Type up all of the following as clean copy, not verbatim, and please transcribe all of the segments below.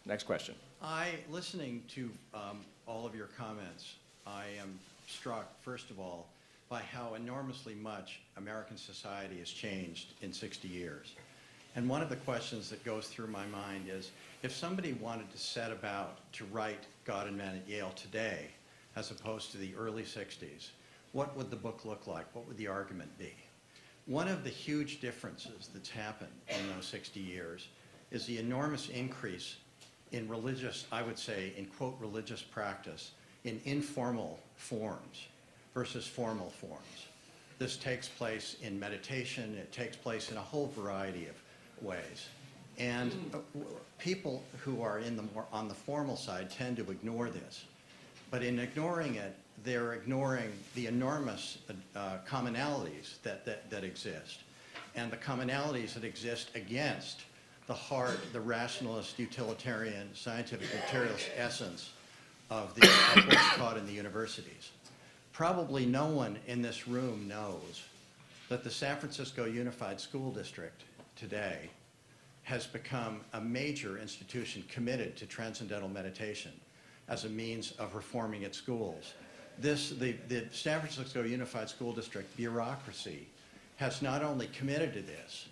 Next question. Listening to all of your comments, I am struck, first of all, by how enormously much American society has changed in 60 years. And one of the questions that goes through my mind is, if somebody wanted to set about to write God and Man at Yale today, as opposed to the early 60s, what would the book look like? What would the argument be? One of the huge differences that's happened in those 60 years is the enormous increase in religious, I would say, in quote, religious practice in informal forms versus formal forms. This takes place in meditation, it takes place in a whole variety of ways. And people who are on the formal side tend to ignore this. But in ignoring it, they're ignoring the enormous commonalities that exist. And the commonalities that exist against the heart, the rationalist, utilitarian, scientific, materialist essence of what's taught in the universities. Probably no one in this room knows that the San Francisco Unified School District today has become a major institution committed to transcendental meditation as a means of reforming its schools. The San Francisco Unified School District bureaucracy has not only committed to this,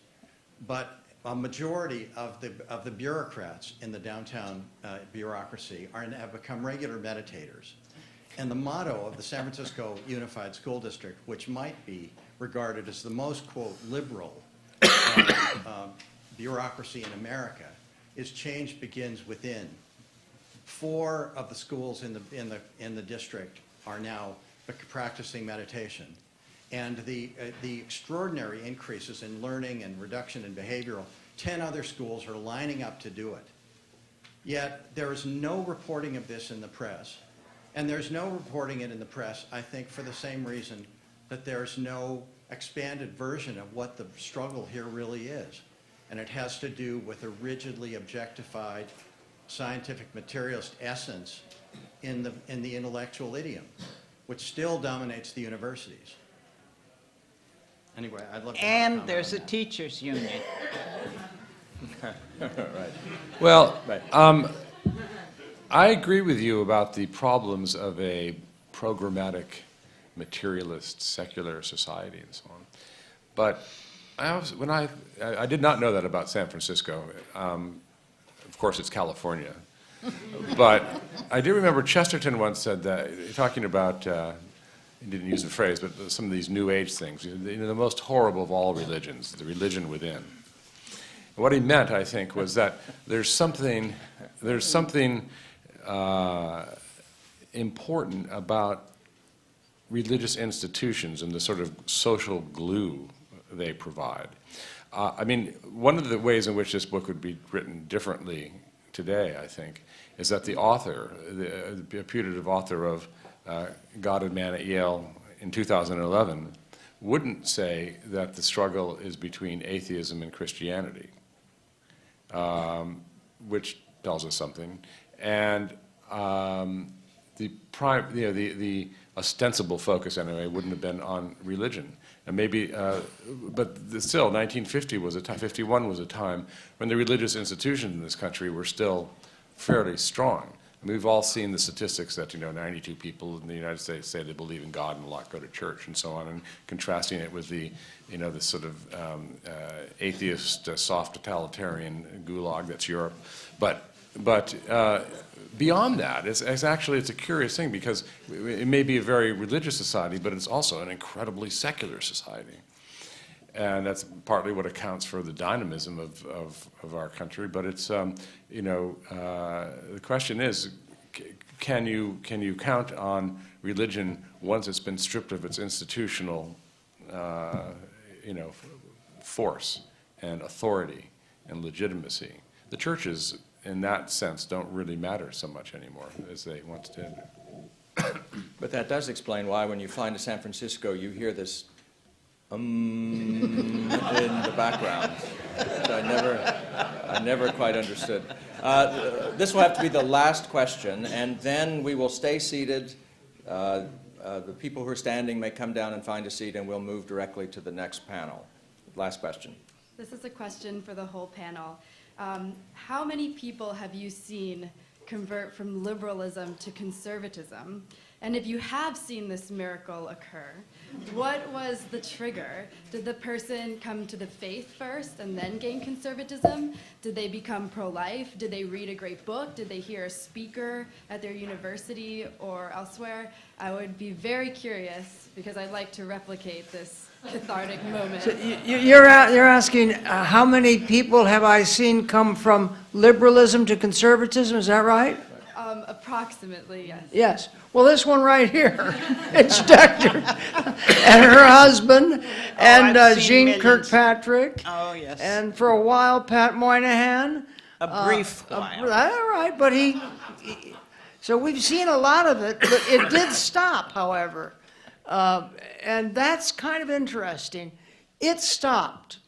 but a majority of the bureaucrats in the downtown bureaucracy have become regular meditators. And the motto of the San Francisco Unified School District, which might be regarded as the most, quote, liberal bureaucracy in America, is change begins within. 4 of the schools in the district are now practicing meditation. And the extraordinary increases in learning and reduction in behavioral, 10 other schools are lining up to do it. Yet there is no reporting of this in the press. And there's no reporting it in the press, I think, for the same reason that there's no expanded version of what the struggle here really is. And it has to do with a rigidly objectified scientific materialist essence in the intellectual idiom, which still dominates the universities. Anyway, I'd love to And there's a teachers' union. Right. Well, Right. I agree with you about the problems of a programmatic, materialist, secular society and so on. But I did not know that about San Francisco. Of course, it's California. But I do remember Chesterton once said that, talking about, he didn't use the phrase, but some of these New Age things, the most horrible of all religions, the religion within. What he meant, I think, was that there's something important about religious institutions and the sort of social glue they provide. I mean, one of the ways in which this book would be written differently today, I think, is that the author, the putative author of God and Man at Yale in 2011, wouldn't say that the struggle is between atheism and Christianity, which tells us something. And the ostensible focus, anyway, wouldn't have been on religion. And maybe, but still, 1951 was a time when the religious institutions in this country were still fairly strong. And we've all seen the statistics that, 92 people in the United States say they believe in God and a lot go to church and so on, and contrasting it with the, the sort of atheist, soft totalitarian gulag that's Europe. But beyond that, it's a curious thing, because it may be a very religious society, but it's also an incredibly secular society. And that's partly what accounts for the dynamism of our country. But it's, the question is, can you count on religion once it's been stripped of its institutional, force and authority and legitimacy? The churches, in that sense, don't really matter so much anymore as they once did. But that does explain why, when you fly into San Francisco, you hear this in the background, which I never quite understood. This will have to be the last question, and then we will stay seated. The people who are standing may come down and find a seat, and we'll move directly to the next panel. Last question. This is a question for the whole panel. How many people have you seen convert from liberalism to conservatism? And if you have seen this miracle occur, what was the trigger? Did the person come to the faith first and then gain conservatism? Did they become pro-life? Did they read a great book? Did they hear a speaker at their university or elsewhere? I would be very curious because I'd like to replicate this cathartic moment. So you're asking how many people have I seen come from liberalism to conservatism, is that right? Approximately, yes. Yes. Well, this one right here, it's Dr. and her husband, and I've seen Jean millions. Kirkpatrick. Oh, yes. And for a while, Pat Moynihan. A brief while. All right, but so we've seen a lot of it, but it did stop, however. And that's kind of interesting. It stopped.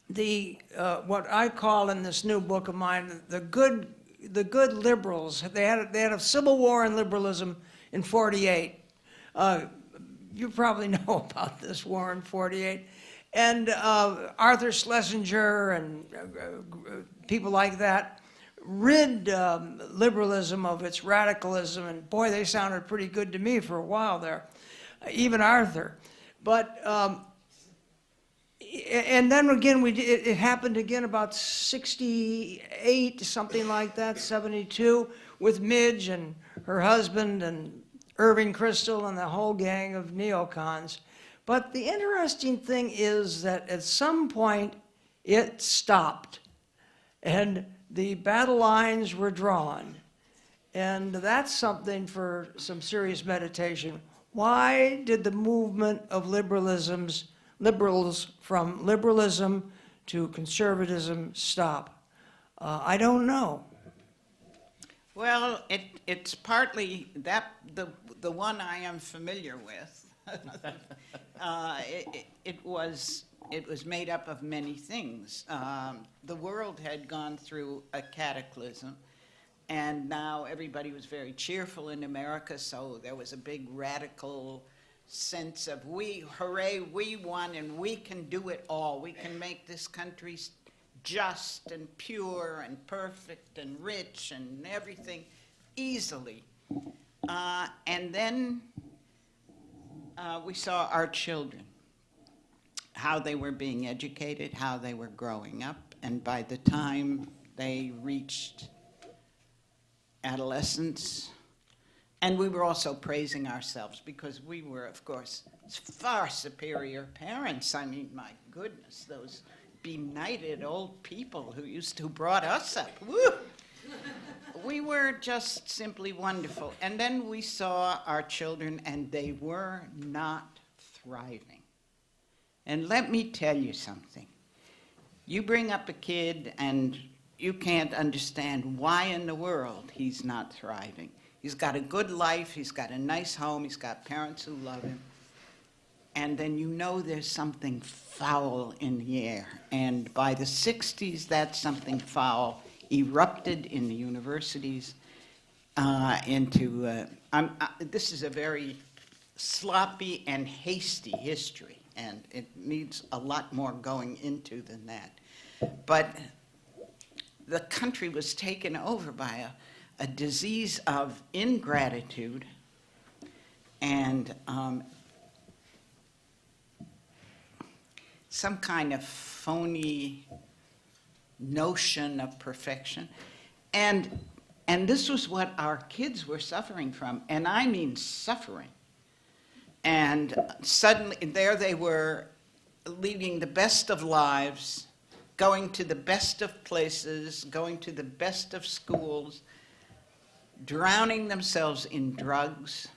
What I call in this new book of mine, the good liberals. They had a civil war in liberalism in '48. You probably know about this war in '48. And Arthur Schlesinger and people like that rid liberalism of its radicalism, and boy, they sounded pretty good to me for a while there, even Arthur. But and then again, it happened again about '68, something like that, '72, with Midge and her husband and Irving Kristol and the whole gang of neocons. But the interesting thing is that at some point it stopped and the battle lines were drawn. And that's something for some serious meditation. Why did the movement of liberals from liberalism to conservatism stop? I don't know. Well, it's partly that the one I am familiar with. It was made up of many things. The world had gone through a cataclysm, and now everybody was very cheerful in America, so there was a big radical sense of hooray, we won, and we can do it all. We can make this country just and pure and perfect and rich and everything easily. And then we saw our children, how they were being educated, how they were growing up, and by the time they reached adolescence, and we were also praising ourselves because we were, of course, far superior parents. I mean, my goodness, those benighted old people who brought us up. Woo! We were just simply wonderful. And then we saw our children, and they were not thriving. And let me tell you something. You bring up a kid, and you can't understand why in the world he's not thriving. He's got a good life, he's got a nice home, he's got parents who love him. And then you know there's something foul in the air. And by the '60s, that something foul erupted in the universities this is a very sloppy and hasty history, and it needs a lot more going into than that. But the country was taken over by a disease of ingratitude and some kind of phony notion of perfection. And this was what our kids were suffering from, and I mean suffering. And suddenly, there they were, leading the best of lives, going to the best of places, going to the best of schools, drowning themselves in drugs,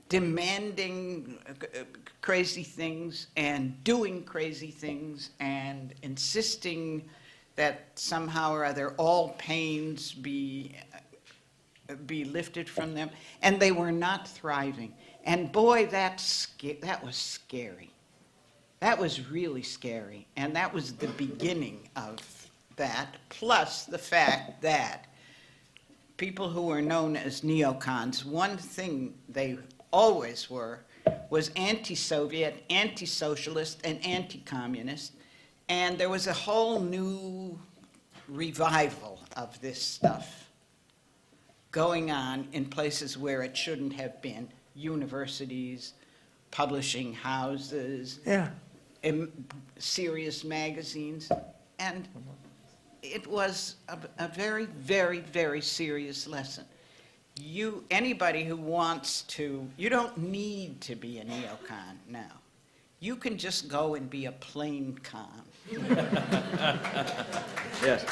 demanding crazy things and doing crazy things and insisting that somehow or other all pains be lifted from them, and they were not thriving. And boy, that was scary. That was really scary, and that was the beginning of that, plus the fact that people who were known as neocons, one thing they always were was anti-Soviet, anti-socialist, and anti-communist. And there was a whole new revival of this stuff going on in places where it shouldn't have been, universities, publishing houses, Yeah. serious magazines, and it was a very, very, very serious lesson. Anybody who wants to, you don't need to be a neocon now. You can just go and be a plain con. Yes.